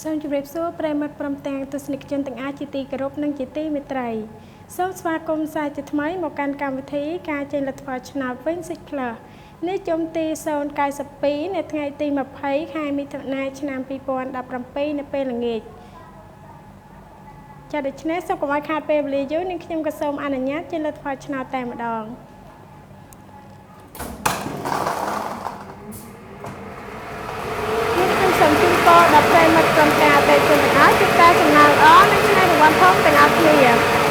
សូមជម្រាបសួរប្រិយមិត្តព្រមទាំងទស្សនិកជនទាំងអាចជាទីគោរពនិងជាទីមេត្រីសូមស្វាគមន៍សាជាថ្មីមកកាន់កម្មវិធីការចេញលទ្ធផលឆ្នោតវិញសិចផ្លើសនេះជុំទី092នៅថ្ងៃទី20ខែមិថុនាឆ្នាំ2017នៅពេលល្ងាចចាដូច្នេះសូមកុំឲ្យខាតពេលវេលាយូរនឹងខ្ញុំក៏សូមអនុញ្ញាតចេញលទ្ធផលឆ្នោតតែម្ដងសូមជូនពរដល់ប្រិយមិត្តក្រុមការអតិថិជនទាំងអស់ជួបតែសំណាងល្អនិងឆ្នៃរង្វាន់ផងទាំងអស់គ្នា